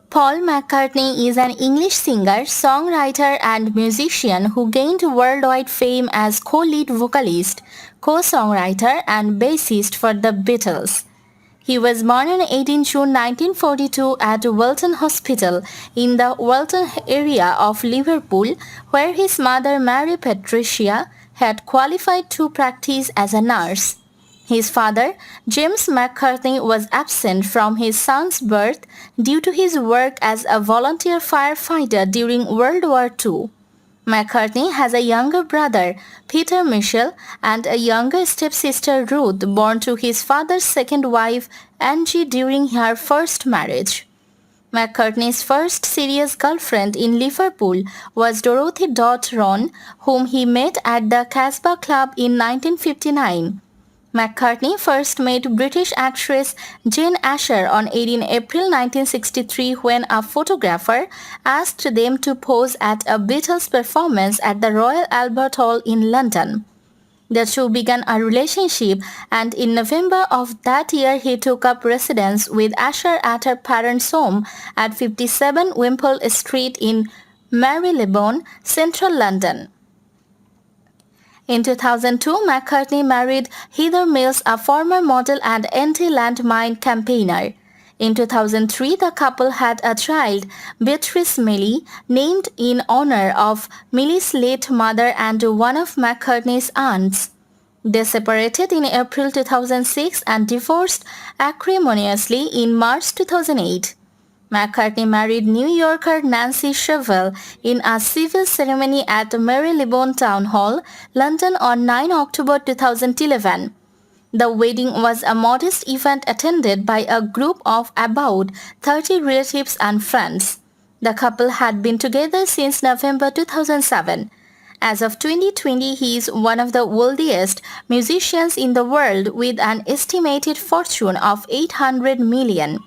Paul McCartney is an English singer, songwriter and musician who gained worldwide fame as co-lead vocalist, co-songwriter and bassist for the Beatles. He was born on 18 June 1942 at Walton Hospital in the Walton area of Liverpool, where his mother Mary Patricia had qualified to practice as a nurse. His father, James McCartney, was absent from his son's birth due to his work as a volunteer firefighter during World War II. McCartney has a younger brother, Peter Michel, and a younger stepsister, Ruth, born to his father's second wife, Angie, during her first marriage. McCartney's first serious girlfriend in Liverpool was Dorothy Rhone, whom he met at the Casbah club in 1959. McCartney first met British actress Jane Asher on 18 April 1963 when a photographer asked them to pose at a Beatles performance at the Royal Albert Hall in London. The two began a relationship, and in November of that year he took up residence with Asher at her parents' home at 57 Wimpole Street in Marylebone, central London. In 2002, McCartney married Heather Mills, a former model and anti-landmine campaigner. In 2003, the couple had a child, Beatrice Millie, named in honor of Millie's late mother and one of McCartney's aunts. They separated in April 2006 and divorced acrimoniously in March 2008. McCartney married New Yorker Nancy Shevell in a civil ceremony at Marylebone Town Hall, London on 9 October 2011. The wedding was a modest event attended by a group of about 30 relatives and friends. The couple had been together since November 2007. As of 2020, he is one of the wealthiest musicians in the world with an estimated fortune of $800 million.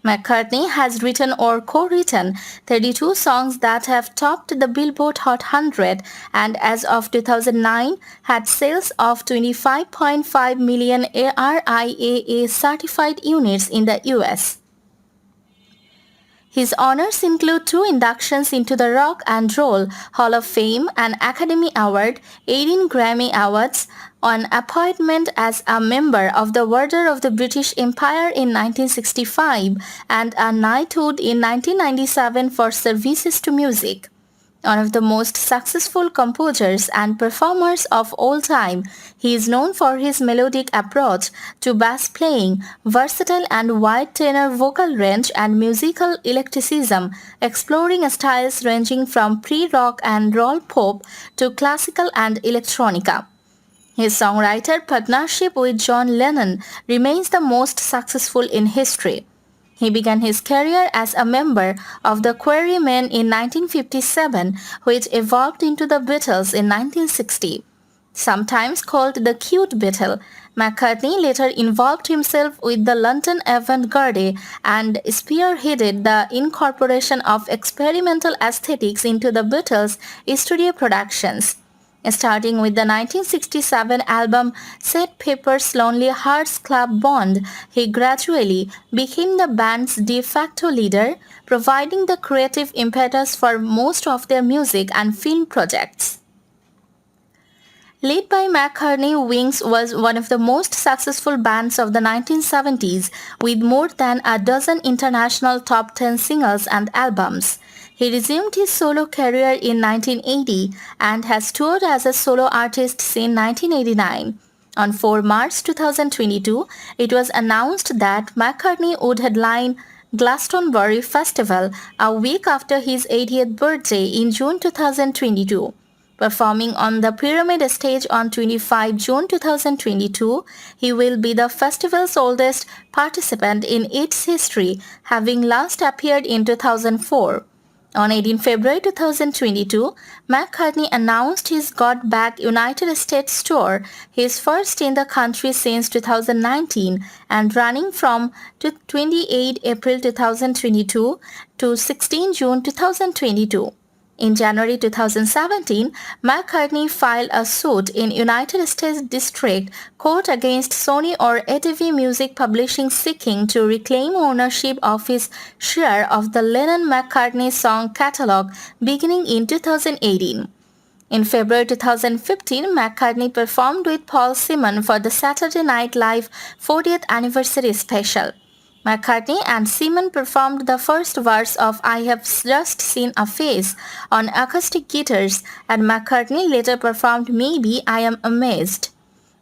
McCartney has written or co-written 32 songs that have topped the Billboard Hot 100 and as of 2009 had sales of 25.5 million RIAA certified units in the US. His honors include 2 inductions into the Rock and Roll Hall of Fame, an Academy Award, 18 Grammy Awards, an appointment as a member of the Order of the British Empire in 1965, and a knighthood in 1997 for services to music. One of the most successful composers and performers of all time, he is known for his melodic approach to bass playing, versatile and wide tenor vocal range and musical eclecticism, exploring styles ranging from pre-rock and roll pop to classical and electronica. His songwriter partnership with John Lennon remains the most successful in history. He began his career as a member of the Quarrymen in 1957, which evolved into the Beatles in 1960. Sometimes called the Cute Beatle, McCartney later involved himself with the London avant-garde and spearheaded the incorporation of experimental aesthetics into the Beatles' studio productions. Starting with the 1967 album St. Pepper's Lonely Hearts Club Band, he gradually became the band's de facto leader, providing the creative impetus for most of their music and film projects. Led by McCartney, Wings was one of the most successful bands of the 1970s, with more than a dozen international top 10 singles and albums. He resumed his solo career in 1980 and has toured as a solo artist since 1989. On 4 March 2022, it was announced that McCartney would headline Glastonbury Festival a week after his 80th birthday in June 2022. Performing on the Pyramid stage on 25 June 2022, he will be the festival's oldest participant in its history, having last appeared in 2004. On 18 February 2022, McCartney announced his Got Back United States tour, his first in the country since 2019 and running from 28 April 2022 to 16 June 2022. In January 2017, McCartney filed a suit in United States District Court against Sony or ATV Music Publishing seeking to reclaim ownership of his share of the Lennon-McCartney song catalog beginning in 2018. In February 2015, McCartney performed with Paul Simon for the Saturday Night Live 40th Anniversary Special. McCartney and Simon performed the first verse of I Have Just Seen a Face on acoustic guitars, and McCartney later performed Maybe I Am Amazed.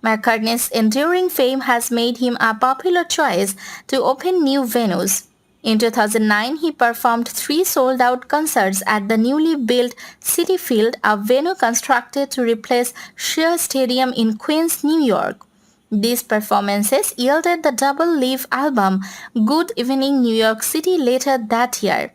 McCartney's enduring fame has made him a popular choice to open new venues. In 2009, he performed 3 sold-out concerts at the newly built Citi Field, a venue constructed to replace Shea Stadium in Queens, New York. These performances yielded the double-leaf album Good Evening New York City later that year.